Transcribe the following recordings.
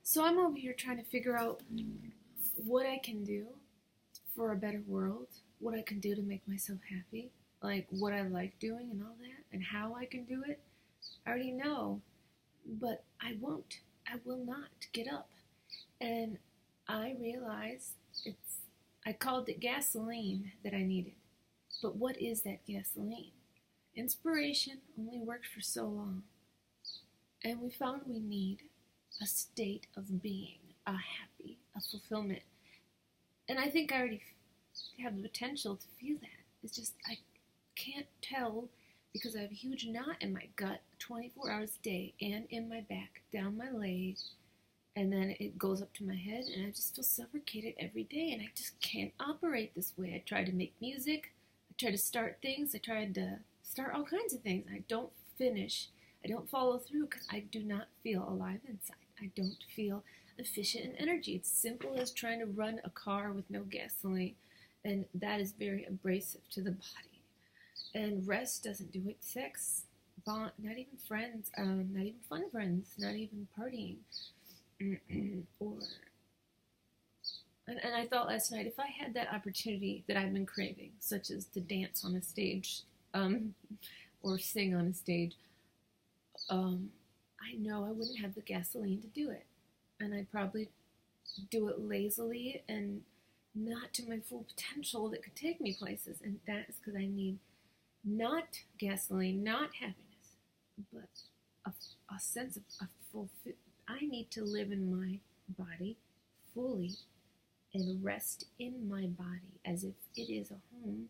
So I'm over here trying to figure out what I can do for a better world, what I can do to make myself happy, like what I like doing and all that, and how I can do it. I already know, but I won't. I will not get up. And I realize I called it gasoline that I needed. But what is that gasoline? Inspiration only works for so long. And we found we need a state of being, a happy, a fulfillment. And I think I already have the potential to feel that. It's just I can't tell because I have a huge knot in my gut 24 hours a day and in my back, down my leg, and then it goes up to my head, and I just feel suffocated every day, and I just can't operate this way. I try to make music, I try to start things, I tried to start all kinds of things. I don't finish, I don't follow through because I do not feel alive inside. I don't feel efficient in energy. It's simple as trying to run a car with no gasoline, and that is very abrasive to the body. And rest doesn't do it. Sex, bond, not even friends, not even fun friends, not even partying. or and I thought last night, if I had that opportunity that I've been craving, such as to dance on a stage, or sing on a stage, I know I wouldn't have the gasoline to do it, and I'd probably do it lazily and not to my full potential that could take me places. And that is because I need not gasoline, not happiness, but a sense of a fulfillment. I need to live in my body fully and rest in my body as if it is a home.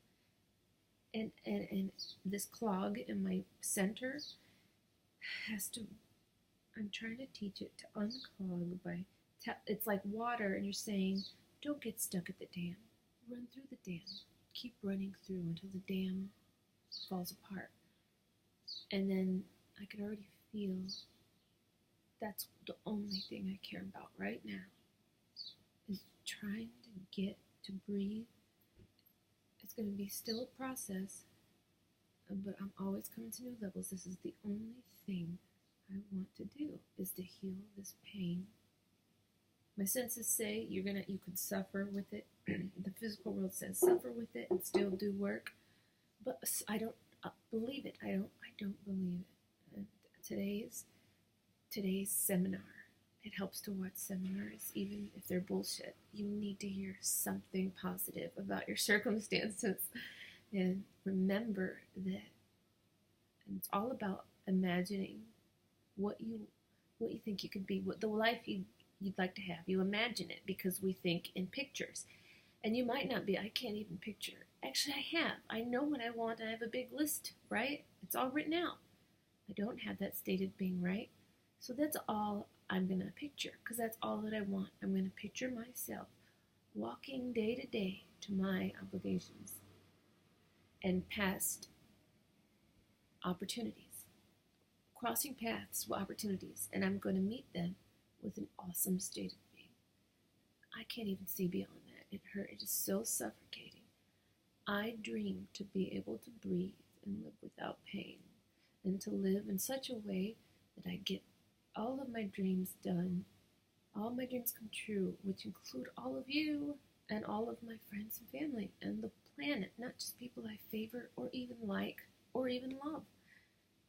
And this clog in my center has to, I'm trying to teach it to unclog by, it's like water, and you're saying, don't get stuck at the dam. Run through the dam. Keep running through until the dam falls apart. And then I could already feel that's the only thing I care about right now is trying to get to breathe. It's going to be still a process, but I'm always coming to new levels. This is the only thing I want to do is to heal this pain. My senses say you could suffer with it. The physical world says suffer with it and still do work, but I don't believe it. I don't believe it. And today's seminar. It helps to watch seminars, even if they're bullshit. You need to hear something positive about your circumstances, and remember that. And it's all about imagining what you think you could be, what the life you'd like to have. You imagine it because we think in pictures, and you might not be. I can't even picture. Actually, I have. I know what I want. I have a big list, right? It's all written out. I don't have that state of being right. So that's all I'm going to picture, because that's all that I want. I'm going to picture myself walking day to day to my obligations and past opportunities, crossing paths with opportunities, and I'm going to meet them with an awesome state of being. I can't even see beyond that. It hurt. It is so suffocating. I dream to be able to breathe and live without pain, and to live in such a way that I get all of my dreams done, all my dreams come true, which include all of you and all of my friends and family and the planet, not just people I favor or even like or even love.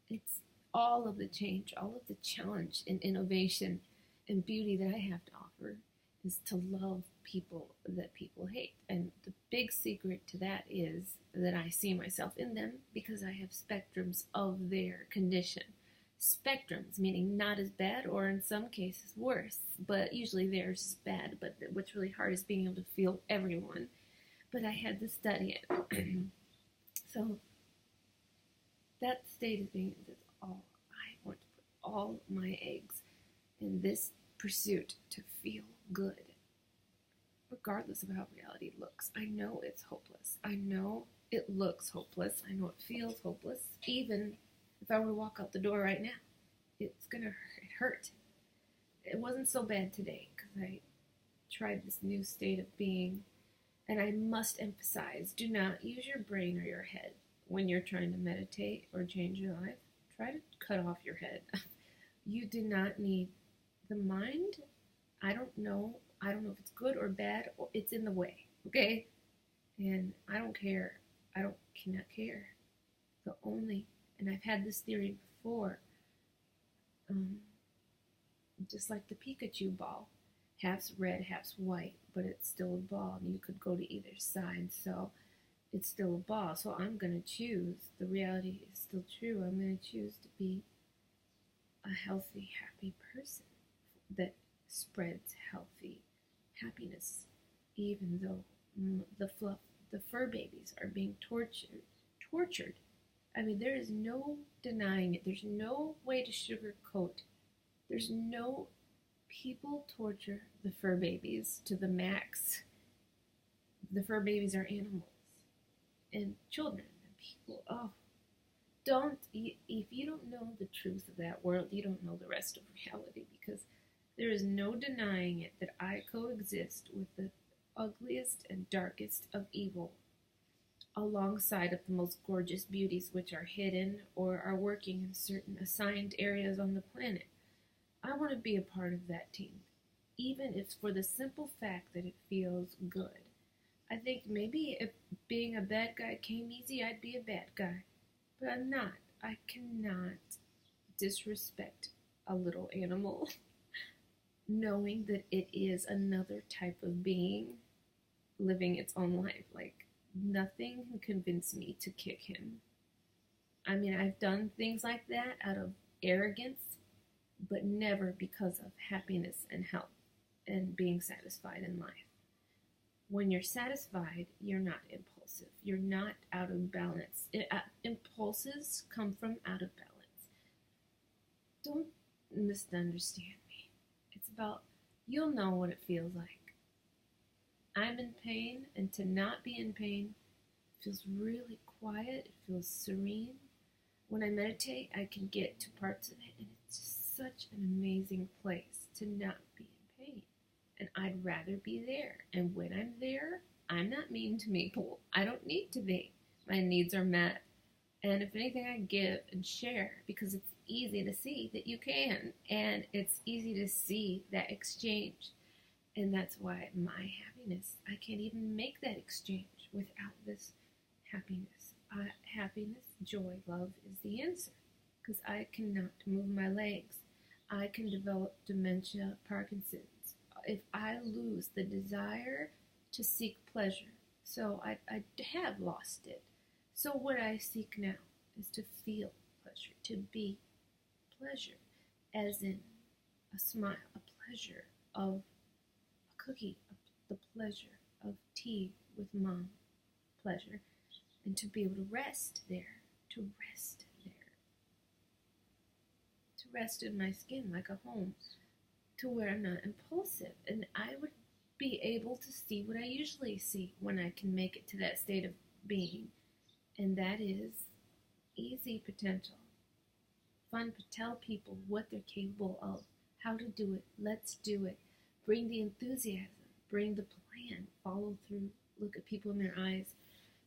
It's all of the change, all of the challenge and innovation and beauty that I have to offer is to love people that people hate. And the big secret to that is that I see myself in them because I have spectrums of their condition. Spectrums, meaning not as bad or in some cases worse, but usually theirs is bad. But what's really hard is being able to feel everyone. But I had to study it. So that state of being, that's all. I want to put all my eggs in this pursuit to feel good, regardless of how reality looks. I know it's hopeless. I know it looks hopeless. I know it feels hopeless. Even if I were to walk out the door right now, it's gonna hurt. It wasn't so bad today because I tried this new state of being. And I must emphasize, do not use your brain or your head when you're trying to meditate or change your life. Try to cut off your head. You do not need the mind. I don't know. I don't know if it's good or bad, or it's in the way. Okay? And I don't care. I don't cannot care. The only, and I've had this theory before, um, just like the Pikachu ball, half's red, half's white, but it's still a ball, and you could go to either side, so it's still a ball. So I'm going to choose, the reality is still true, I'm going to choose to be a healthy, happy person that spreads healthy happiness, even though the fur babies are being tortured. I mean, there is no denying it. There's no way to sugarcoat. There's no people torture the fur babies to the max. The fur babies are animals and children and people. Oh, don't, if you don't know the truth of that world, you don't know the rest of reality, because there is no denying it that I coexist with the ugliest and darkest of evil alongside of the most gorgeous beauties which are hidden or are working in certain assigned areas on the planet. I want to be a part of that team, even if for the simple fact that it feels good. I think maybe if being a bad guy came easy, I'd be a bad guy. But I'm not. I cannot disrespect a little animal knowing that it is another type of being living its own life. Like, nothing can convince me to kick him. I mean, I've done things like that out of arrogance, but never because of happiness and health and being satisfied in life. When you're satisfied, you're not impulsive. You're not out of balance. Impulses come from out of balance. Don't misunderstand me. It's about, you'll know what it feels like. I'm in pain, and to not be in pain feels really quiet. It feels serene. When I meditate, I can get to parts of it, and it's just such an amazing place to not be in pain. And I'd rather be there. And when I'm there, I'm not mean to people. I don't need to be. My needs are met. And if anything, I give and share, because it's easy to see that you can. And it's easy to see that exchange. And that's why my happiness, I can't even make that exchange without this happiness. Happiness, joy, love is the answer, because I cannot move my legs. I can develop dementia, Parkinson's, if I lose the desire to seek pleasure. So I have lost it. So what I seek now is to feel pleasure, to be pleasure, as in a smile, a pleasure of a cookie, the pleasure of tea with mom, pleasure, and to be able to rest there, to rest in my skin like a home, to where I'm not impulsive, and I would be able to see what I usually see when I can make it to that state of being, and that is easy potential. Fun to tell people what they're capable of, how to do it, let's do it, bring the enthusiasm, bring the plan, follow through, look at people in their eyes,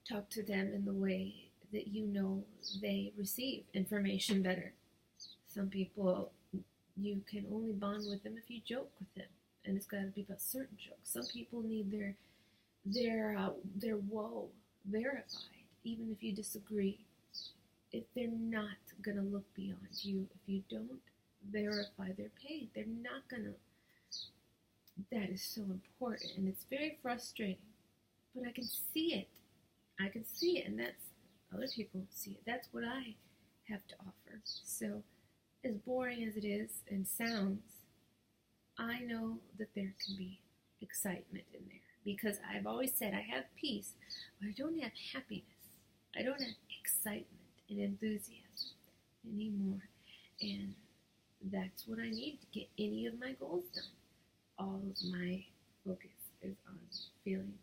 talk to them in the way that you know they receive information better. Some people, you can only bond with them if you joke with them, and it's got to be about certain jokes. Some people need their woe verified, even if you disagree. If they're not gonna look beyond you, if you don't verify their pain, they're not gonna. That is so important, and it's very frustrating. But I can see it. I can see it, and that's other people see it. That's what I have to offer. So, as boring as it is and sounds, I know that there can be excitement in there, because I've always said I have peace, but I don't have happiness. I don't have excitement and enthusiasm anymore, and that's what I need to get any of my goals done. All of my focus is on feeling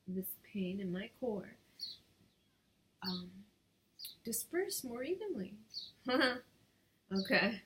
this pain in my core disperse more evenly. Okay.